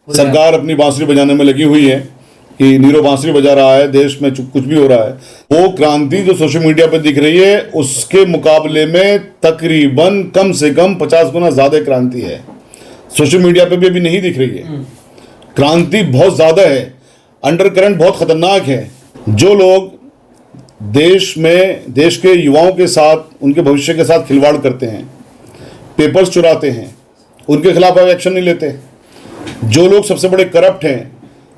सरकार अपनी बांसुरी बजाने में लगी हुई है कि नीरो बांसुरी बजा रहा है, देश में कुछ भी हो रहा है। वो क्रांति जो सोशल मीडिया पे दिख रही है उसके मुकाबले में तकरीबन कम से कम 50 गुना ज्यादा क्रांति है। सोशल मीडिया पे भी अभी नहीं दिख रही है। क्रांति बहुत ज्यादा है, अंडर करंट बहुत खतरनाक है। जो लोग देश में देश के युवाओं के साथ, उनके भविष्य के साथ खिलवाड़ करते हैं, पेपर्स चुराते हैं, उनके खिलाफ अब एक्शन नहीं लेते। जो लोग सबसे बड़े करप्ट हैं,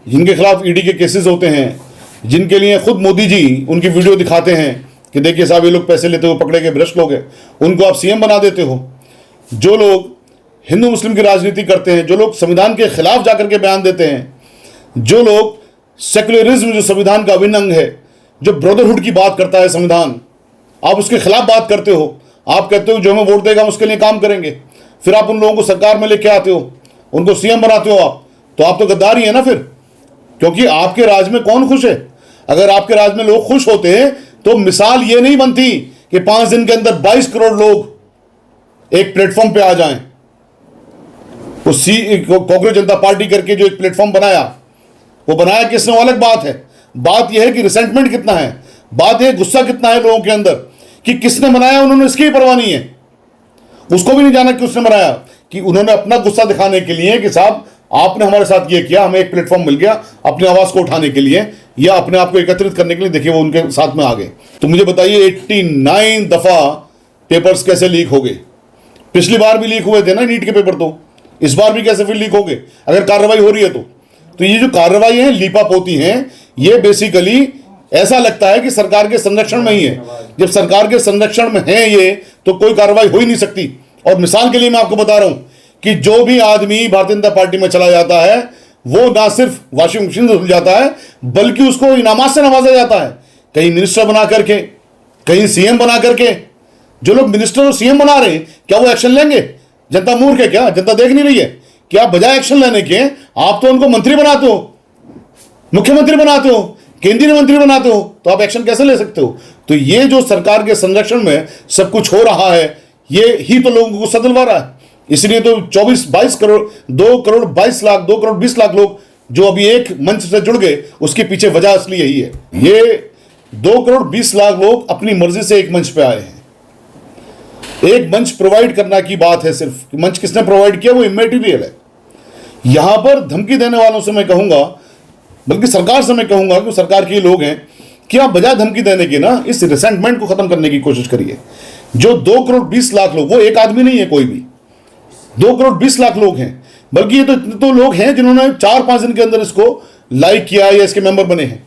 जिनके खिलाफ ईडी के केसेस होते हैं, जिनके लिए खुद मोदी जी उनकी वीडियो दिखाते हैं कि देखिए साहब ये लोग पैसे लेते हुए पकड़े गए, भ्रष्ट लोग हैं, उनको आप सीएम बना देते हो। जो लोग हिंदू मुस्लिम की राजनीति करते हैं, जो लोग संविधान के खिलाफ जाकर के बयान देते हैं, जो लोग सेक्युलरिज्म जो संविधान का अभिन्न अंग है, जो ब्रदरहुड की बात करता है संविधान, आप उसके खिलाफ बात करते हो। आप कहते हो जो हमें वोट देगा उसके लिए काम करेंगे, फिर आप उन लोगों को सरकार में लेके आते हो, उनको सीएम बनाते हो आप, तो आप तो गद्दारी है ना फिर। क्योंकि आपके राज में कौन खुश है? अगर आपके राज में लोग खुश होते हैं तो मिसाल ये नहीं बनती कि 5 दिन के अंदर 22 करोड़ लोग एक प्लेटफॉर्म पे आ जाएं। कांग्रेस जनता पार्टी करके जो एक प्लेटफॉर्म बनाया, वो बनाया किसने, वो अलग बात है। बात यह है कि रिसेंटमेंट कितना है, बात यह गुस्सा कितना है लोगों के अंदर कि किसने बनाया, उन्होंने इसकी भी परवाह नहीं है। उसको भी नहीं जाना कि उसने बनाया, कि उन्होंने अपना गुस्सा दिखाने के लिए कि साहब आपने हमारे साथ ये किया, हमें एक प्लेटफॉर्म मिल गया अपनी आवाज को उठाने के लिए या अपने आप को एकत्रित करने के लिए, देखिए वो उनके साथ में आ गए। तो मुझे बताइए 89 दफा पेपर्स कैसे लीक हो गए? पिछली बार भी लीक हुए थे ना नीट के पेपर, तो इस बार भी कैसे फिर लीक हो गए अगर कार्रवाई हो रही है तो ये जो कार्रवाई है लीपा पोती हैं, ये बेसिकली ऐसा लगता है कि सरकार के संरक्षण में ही है। जब सरकार के संरक्षण में है ये, तो कोई कार्रवाई हो ही नहीं सकती। और मिसाल के लिए मैं आपको बता रहा हूं कि जो भी आदमी भारतीय जनता पार्टी में चला जाता है वो ना सिर्फ वॉशिंग मशीन से धुल जाता है, बल्कि उसको इनामात से नवाजा जाता है, कहीं मिनिस्टर बना करके, कहीं सीएम बना करके। जो लोग मिनिस्टर और सीएम बना रहे हैं, क्या वो एक्शन लेंगे? जनता मूर्ख है क्या? जनता देख नहीं रही है क्या? बजाय एक्शन लेने के आप तो उनको मंत्री बनाते हो, मुख्यमंत्री बनाते हो, केंद्रीय मंत्री बनाते हो, तो आप एक्शन कैसे ले सकते हो? तो ये जो सरकार के संरक्षण में सब कुछ हो रहा है, ये ही तो लोगों को गुस्सा दिलवा रहा है। इसलिए तो 22 करोड़ 2 करोड़ 22 लाख 2 करोड़ 20 लाख लोग जो अभी एक मंच से जुड़ गए, उसके पीछे वजह असली यही है। ये 2 करोड़ 20 लाख लोग अपनी मर्जी से एक मंच पे आए हैं। एक मंच प्रोवाइड करना की बात है, सिर्फ मंच किसने प्रोवाइड किया वो इमेटीरियल है। यहां पर धमकी देने वालों से मैं कहूंगा, बल्कि सरकार से मैं कहूंगा कि सरकार के लोग हैं कि आप बजाय धमकी देने के ना इस रिसेंटमेंट को खत्म करने की कोशिश करिए। जो 2 करोड़ 20 लाख लोग, वो एक आदमी नहीं है कोई भी, 2 करोड़ 20 लाख लोग हैं, बल्कि ये तो इतने तो लोग हैं जिन्होंने 4-5 दिन के अंदर इसको लाइक किया या इसके मेंबर बने हैं।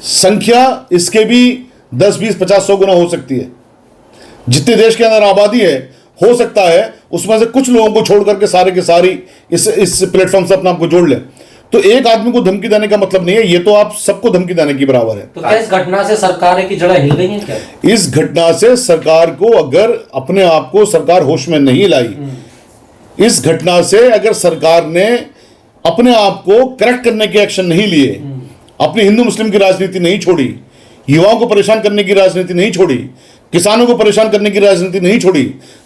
संख्या इसके भी 10, 20, 50, 100 गुना हो सकती है। जितने देश के अंदर आबादी है, हो सकता है उसमें से कुछ लोगों को छोड़ करके सारे के सारी इस प्लेटफॉर्म से अपने आप को जोड़ लें। तो एक आदमी को धमकी देने का मतलब नहीं है, ये तो आप सबको धमकी देने की बराबर है। तो क्या इस घटना से सरकार की जड़ें हिल गई हैं क्या? इस घटना से सरकार को, अगर अपने आप को सरकार होश में नहीं लाई, इस घटना से अगर सरकार ने अपने आप को करेक्ट करने के एक्शन नहीं लिए, अपनी हिंदू मुस्लिम की राजनीति नहीं छोड़ी, युवाओं को परेशान करने की राजनीति नहीं छोड़ी, किसानों को परेशान करने की राजनीति नहीं छोड़ी,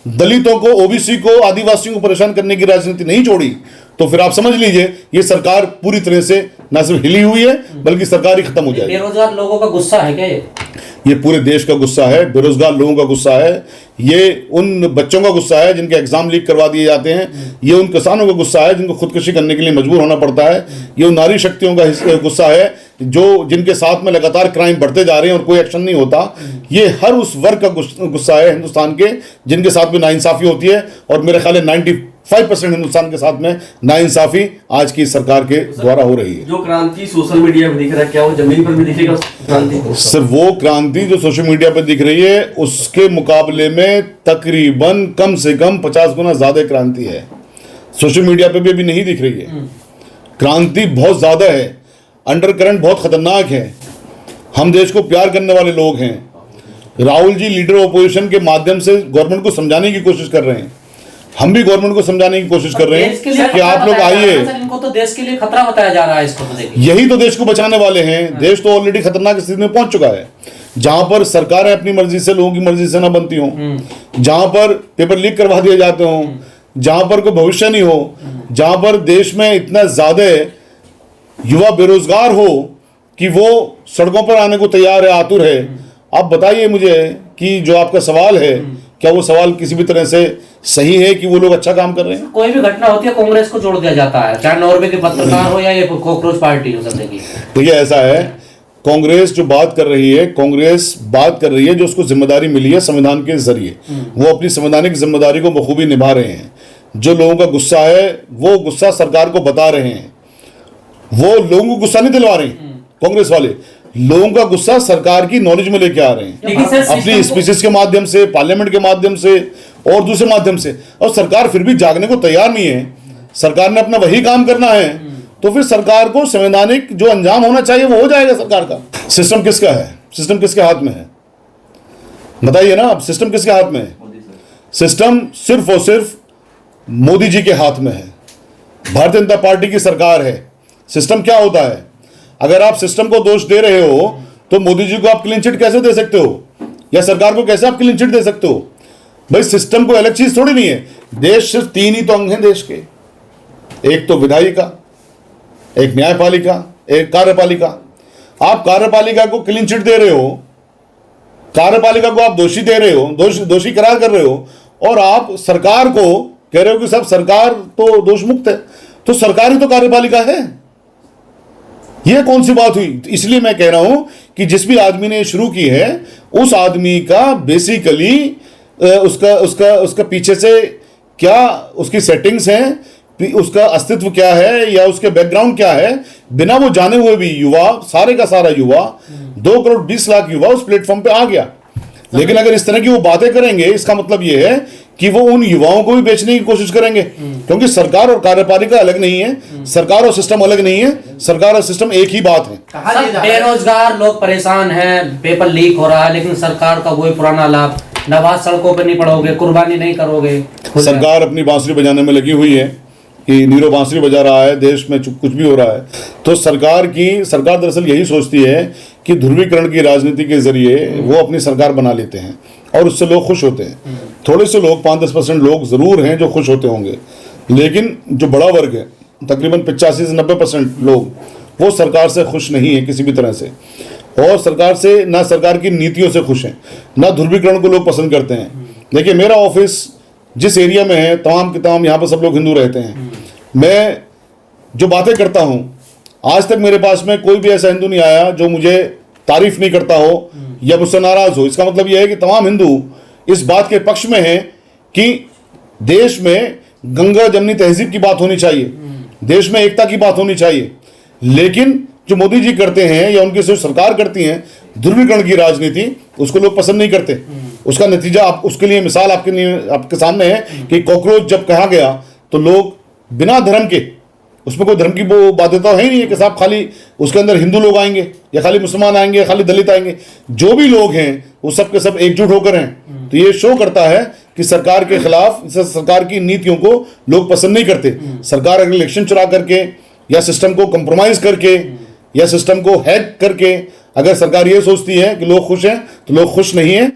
दलितों को, ओबीसी को, आदिवासियों को परेशान करने की राजनीति नहीं छोड़ी, तो फिर आप समझ लीजिए ये सरकार पूरी तरह से न सिर्फ हिली हुई है बल्कि सरकार ही खत्म हो जाएगी। बेरोजगार लोगों का गुस्सा है क्या ये पूरे देश का गुस्सा है, बेरोजगार लोगों का गुस्सा है, ये उन बच्चों का गुस्सा है जिनके एग्जाम लीक करवा दिए जाते हैं, ये उन किसानों का गुस्सा है जिनको खुदकुशी करने के लिए मजबूर होना पड़ता है, ये उन नारी शक्तियों का गुस्सा है जो जिनके साथ में लगातार क्राइम बढ़ते जा रहे हैं और कोई एक्शन नहीं होता। ये हर उस वर्ग का गुस्सा है हिंदुस्तान के जिनके साथ में नाइंसाफी होती है, और मेरे ख्याल है 95% हिंदुस्तान के साथ में नाइंसाफी आज की सरकार के द्वारा हो रही है। जो क्रांति सोशल मीडिया पे दिख रहा है, क्या वो जमीन पर भी दिखेगा क्रांति? सर, वो क्रांति जो सोशल मीडिया पे दिख रही है उसके मुकाबले में तकरीबन कम से कम 50 गुना ज्यादा क्रांति है। सोशल मीडिया पे भी अभी नहीं दिख रही है। क्रांति बहुत ज्यादा है, अंडर करंट बहुत खतरनाक है। हम देश को प्यार करने वाले लोग हैं। राहुल जी लीडर ऑपोजिशन के माध्यम से गवर्नमेंट को समझाने की कोशिश कर रहे हैं, हम भी गवर्नमेंट को समझाने की कोशिश कर रहे हैं कि आप लोग आइए। इनको तो देश के लिए खतरा बताया जा रहा है, इसको तो देखिए। यही तो देश को बचाने वाले हैं। देश तो ऑलरेडी खतरनाक स्थिति में पहुंच चुका है, जहां पर सरकारें अपनी मर्जी से, लोगों की मर्जी से ना बनती हों, जहां पर पेपर लीक करवा दिए जाते हों, जहां पर कोई भविष्य नहीं हो, जहां पर देश में इतना ज्यादा युवा बेरोजगार हो कि वो सड़कों पर आने को तैयार है, आतुर है। आप बताइए मुझे कि जो आपका सवाल है, क्या वो सवाल किसी भी तरह से सही है कि वो लोग अच्छा काम कर रहे हैं? कोई भी घटना होती है कांग्रेस को जोड़ दिया जाता है, चाहे नॉर्वे के पत्रकार हो या ये कॉकरोच पार्टी हो सकती है। देखिए ऐसा है, कांग्रेस जो बात कर रही है, कांग्रेस बात कर रही है जो उसको जिम्मेदारी मिली है संविधान के जरिए, वो अपनी संवैधानिक जिम्मेदारी को बखूबी निभा रहे हैं। जो लोगों का गुस्सा है वो गुस्सा सरकार को बता रहे हैं, वो लोगों को गुस्सा नहीं दिलवा रहे हैं। कांग्रेस वाले लोगों का गुस्सा सरकार की नॉलेज में लेके आ रहे हैं, लेकिन सर अपनी स्पीचेस के माध्यम से, पार्लियामेंट के माध्यम से और दूसरे माध्यम से। और सरकार फिर भी जागने को तैयार नहीं है, सरकार ने अपना वही काम करना है, तो फिर सरकार को संवैधानिक जो अंजाम होना चाहिए वो हो जाएगा सरकार का। सिस्टम किसका है? सिस्टम किसके हाथ में है? बताइए ना, अब सिस्टम किसके हाथ में है? सिस्टम सिर्फ और सिर्फ मोदी जी के हाथ में है, भारतीय जनता पार्टी की सरकार है। सिस्टम क्या होता है? अगर आप सिस्टम को दोष दे रहे हो तो मोदी जी को आप क्लीन चिट कैसे दे सकते हो, या सरकार को कैसे आप क्लीन चिट दे सकते हो? भाई सिस्टम को अलग चीज थोड़ी नहीं है। देश सिर्फ तीन ही तो अंग हैं देश के, एक तो विधायिका, एक न्यायपालिका, एक कार्यपालिका। आप कार्यपालिका को क्लीन चिट दे रहे हो, कार्यपालिका को आप दोषी दे रहे हो, दोषी करार कर रहे हो, और आप सरकार को कह रहे हो कि सब सरकार तो दोष मुक्त है। तो सरकार ही तो कार्यपालिका है। यह कौन सी बात हुई? इसलिए मैं कह रहा हूं कि जिस भी आदमी ने शुरू की है उस आदमी का बेसिकली उसका पीछे से क्या उसकी सेटिंग्स हैं, उसका अस्तित्व क्या है या उसके बैकग्राउंड क्या है, बिना वो जाने हुए भी युवा, सारे का सारा युवा, 2 करोड़ 20 लाख युवा उस प्लेटफॉर्म पे आ गया। लेकिन अगर इस तरह की वो बातें करेंगे, इसका मतलब ये है कि वो उन युवाओं को भी बेचने की कोशिश करेंगे, क्योंकि सरकार और कार्यपालिका अलग नहीं है, सरकार और सिस्टम अलग नहीं है, सरकार और सिस्टम एक ही बात है। सब बेरोजगार लोग परेशान हैं, पेपर लीक हो रहा है, लेकिन सरकार का वही पुराना लाभ, नवाज सड़कों पे नहीं पड़ोगे, कुर्बानी नहीं करोगे। सरकार अपनी बांसुरी बजाने में लगी हुई है कि नीरो बांसुरी बजा रहा है, देश में कुछ भी हो रहा है। तो सरकार दरअसल यही सोचती है कि ध्रुवीकरण की राजनीति के जरिए वो अपनी सरकार बना लेते हैं और उससे लोग खुश होते हैं। थोड़े से लोग, 5-10% लोग जरूर हैं जो खुश होते होंगे, लेकिन जो बड़ा वर्ग है, तकरीबन 85 से 90% लोग, वो सरकार से खुश नहीं है किसी भी तरह से, और सरकार से ना सरकार की नीतियों से खुश हैं, ना ध्रुवीकरण को लोग पसंद करते हैं। देखिए मेरा ऑफिस जिस एरिया में है, तमाम के तमाम यहाँ पर सब लोग हिंदू रहते हैं। मैं जो बातें करता हूँ, आज तक मेरे पास में कोई भी ऐसा हिंदू नहीं आया जो मुझे तारीफ नहीं करता हो या मुझसे नाराज हो। इसका मतलब यह है कि तमाम हिंदू इस बात के पक्ष में हैं कि देश में गंगा जमनी तहजीब की बात होनी चाहिए, देश में एकता की बात होनी चाहिए। लेकिन जो मोदी जी करते हैं या उनकी जो सरकार करती है, ध्रुवीकरण की राजनीति, उसको लोग पसंद नहीं करते। उसका नतीजा उसके लिए मिसाल आपके सामने है कि कॉकरोच जब कहा गया तो लोग बिना धर्म के, उसमें कोई धर्म की वो बाध्यता है ही नहीं है कि साहब खाली उसके अंदर हिंदू लोग आएंगे या खाली मुसलमान आएंगे या खाली दलित आएंगे, जो भी लोग हैं वो सब के सब एकजुट होकर हैं। तो ये शो करता है कि सरकार के खिलाफ, सरकार की नीतियों को लोग पसंद नहीं करते। सरकार अगर इलेक्शन चुरा करके या सिस्टम को कंप्रोमाइज करके या सिस्टम को हैक करके अगर सरकार ये सोचती है कि लोग खुश हैं, तो लोग खुश नहीं है।